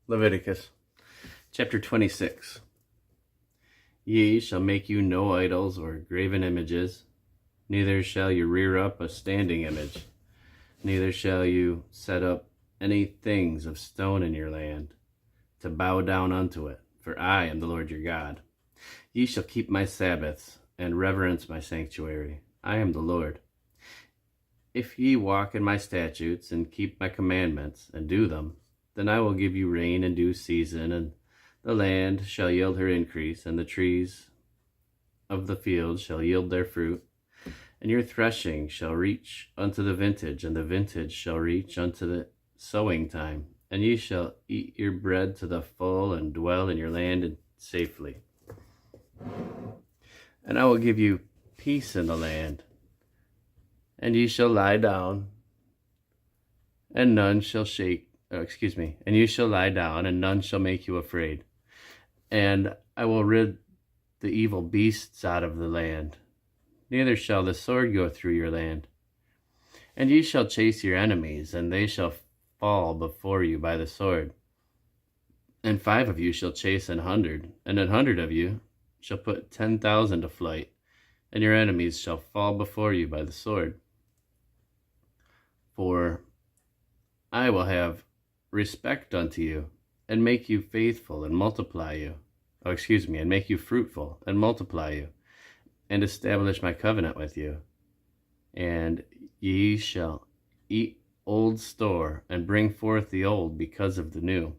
Leviticus chapter 26. Ye shall make you no idols or graven images, neither shall you rear up a standing image, neither shall you set up any things of stone in your land, to bow down unto it, for I am the Lord your God. Ye shall keep my Sabbaths, and reverence my sanctuary. I am the Lord. If ye walk in my statutes, and keep my commandments, and do them, then I will give you rain in due season, and the land shall yield her increase, and the trees of the field shall yield their fruit. And your threshing shall reach unto the vintage, and the vintage shall reach unto the sowing time. And ye shall eat your bread to the full, and dwell in your land safely. And I will give you peace in the land, and ye shall lie down, and none shall and you shall lie down, and none shall make you afraid. And I will rid the evil beasts out of the land, neither shall the sword go through your land. And ye shall chase your enemies, and they shall fall before you by the sword. And 5 of you shall chase 100, and 100 of you shall put 10,000 to flight, and your enemies shall fall before you by the sword. For I will have respect unto you, and make you faithful, and multiply you. And make you fruitful, and multiply you, and establish my covenant with you. And ye shall eat old store, and bring forth the old because of the new.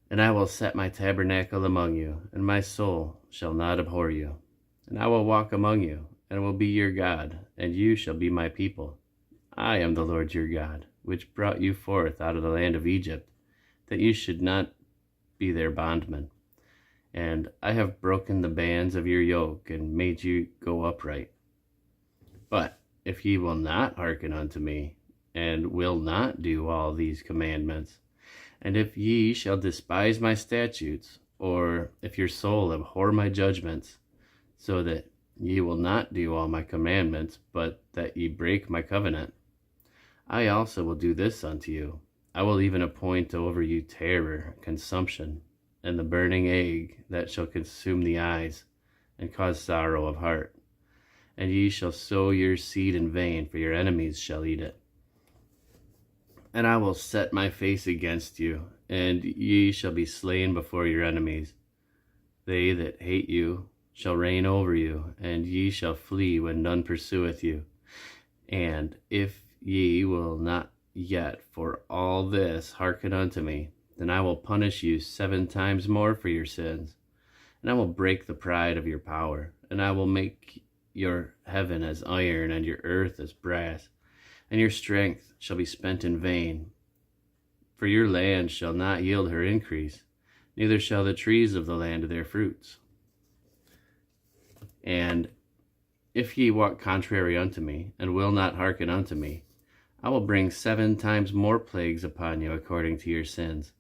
And I will set my tabernacle among you, and my soul shall not abhor you. And I will walk among you, and will be your God, and you shall be my people. I am the Lord your God, which brought you forth out of the land of Egypt, that you should not be their bondmen. And I have broken the bands of your yoke, and made you go upright. But if ye will not hearken unto me, and will not do all these commandments, and if ye shall despise my statutes, or if your soul abhor my judgments, so that ye will not do all my commandments, but that ye break my covenant, I also will do this unto you. I will even appoint over you terror, consumption, and the burning ague that shall consume the eyes, and cause sorrow of heart. And ye shall sow your seed in vain, for your enemies shall eat it. And I will set my face against you, and ye shall be slain before your enemies. They that hate you shall reign over you, and ye shall flee when none pursueth you. And if ye will not yet for all this hearken unto me, then I will punish you 7 times more for your sins. And I will break the pride of your power, and I will make your heaven as iron, and your earth as brass, and your strength shall be spent in vain. For your land shall not yield her increase, neither shall the trees of the land their fruits. And if ye walk contrary unto me, and will not hearken unto me, I will bring 7 times more plagues upon you according to your sins.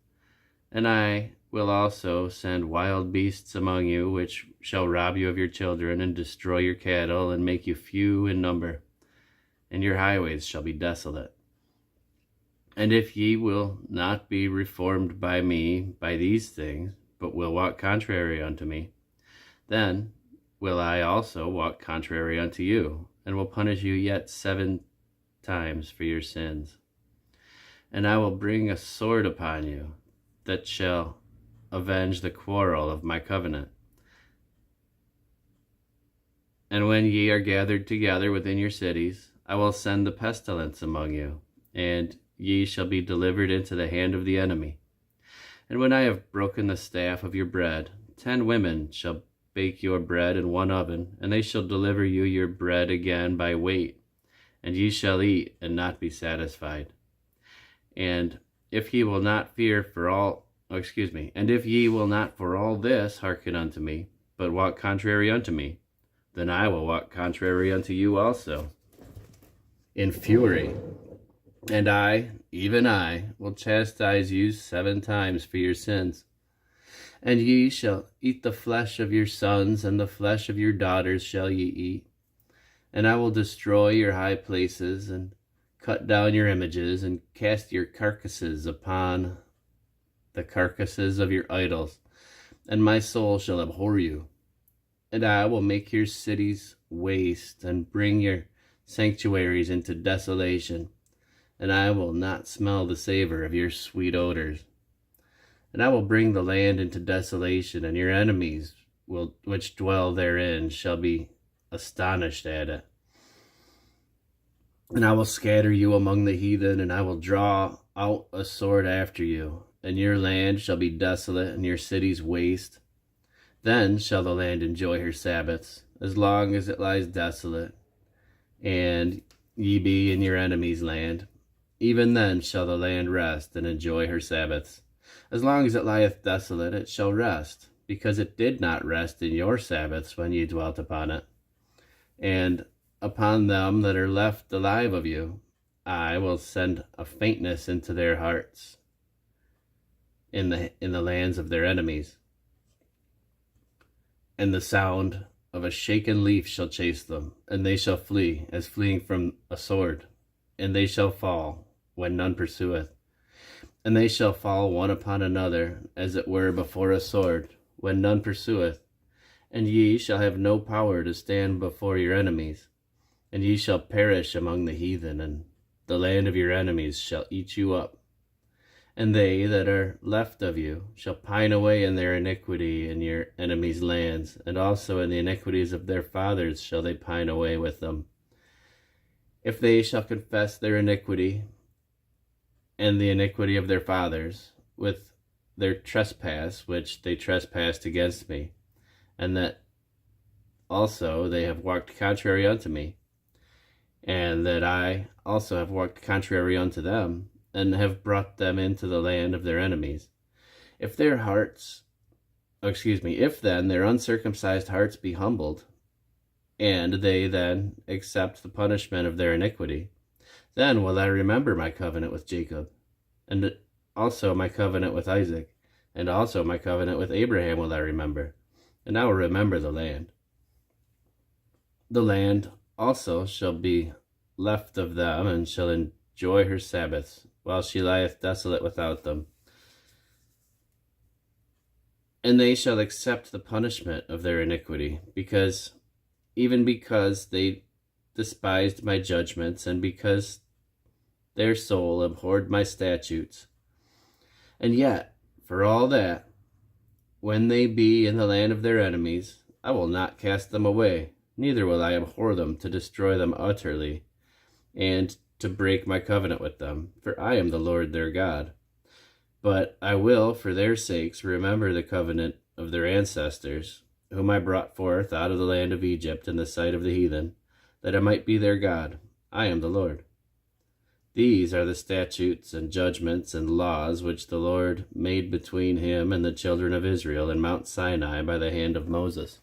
And I will also send wild beasts among you, which shall rob you of your children, and destroy your cattle, and make you few in number. And your highways shall be desolate. And if ye will not be reformed by me by these things, but will walk contrary unto me, then will I also walk contrary unto you, and will punish you yet 7 times for your sins. And I will bring a sword upon you, that shall avenge the quarrel of my covenant. And when ye are gathered together within your cities, I will send the pestilence among you, and ye shall be delivered into the hand of the enemy. And when I have broken the staff of your bread, 10 women shall bake your bread in one oven, and they shall deliver you your bread again by weight, and ye shall eat and not be satisfied. And if ye will not and if ye will not for all this hearken unto me, but walk contrary unto me, then I will walk contrary unto you also, in fury. And I, even I, will chastise you 7 times for your sins. And ye shall eat the flesh of your sons, and the flesh of your daughters shall ye eat. And I will destroy your high places, and Cut down your images and cast your carcasses upon the carcasses of your idols, and my soul shall abhor you. And I will make your cities waste and bring your sanctuaries into desolation, and I will not smell the savor of your sweet odors. And I will bring the land into desolation, and your enemies which dwell therein shall be astonished at it. And I will scatter you among the heathen, and I will draw out a sword after you, and your land shall be desolate, and your cities waste. Then shall the land enjoy her Sabbaths, as long as it lies desolate, and ye be in your enemy's land. Even then shall the land rest and enjoy her Sabbaths. As long as it lieth desolate, it shall rest, because it did not rest in your Sabbaths when ye dwelt upon it. And upon them that are left alive of you, I will send a faintness into their hearts in the lands of their enemies. And the sound of a shaken leaf shall chase them, and they shall flee as fleeing from a sword, and they shall fall when none pursueth. And they shall fall one upon another, as it were before a sword, when none pursueth. And ye shall have no power to stand before your enemies. And ye shall perish among the heathen, and the land of your enemies shall eat you up. And they that are left of you shall pine away in their iniquity in your enemies' lands, and also in the iniquities of their fathers shall they pine away with them. If they shall confess their iniquity and the iniquity of their fathers with their trespass which they trespassed against me, and that also they have walked contrary unto me, and that I also have walked contrary unto them, and have brought them into the land of their enemies. If then their uncircumcised hearts be humbled, and they then accept the punishment of their iniquity, then will I remember my covenant with Jacob, and also my covenant with Isaac, and also my covenant with Abraham will I remember, and I will remember the land. The land also shall be left of them, and shall enjoy her Sabbaths, while she lieth desolate without them. And they shall accept the punishment of their iniquity, because they despised my judgments, and because their soul abhorred my statutes. And yet, for all that, when they be in the land of their enemies, I will not cast them away, neither will I abhor them to destroy them utterly, and to break my covenant with them, for I am the Lord their God. But I will, for their sakes, remember the covenant of their ancestors, whom I brought forth out of the land of Egypt in the sight of the heathen, that I might be their God. I am the Lord. These are the statutes and judgments and laws which the Lord made between him and the children of Israel in Mount Sinai by the hand of Moses.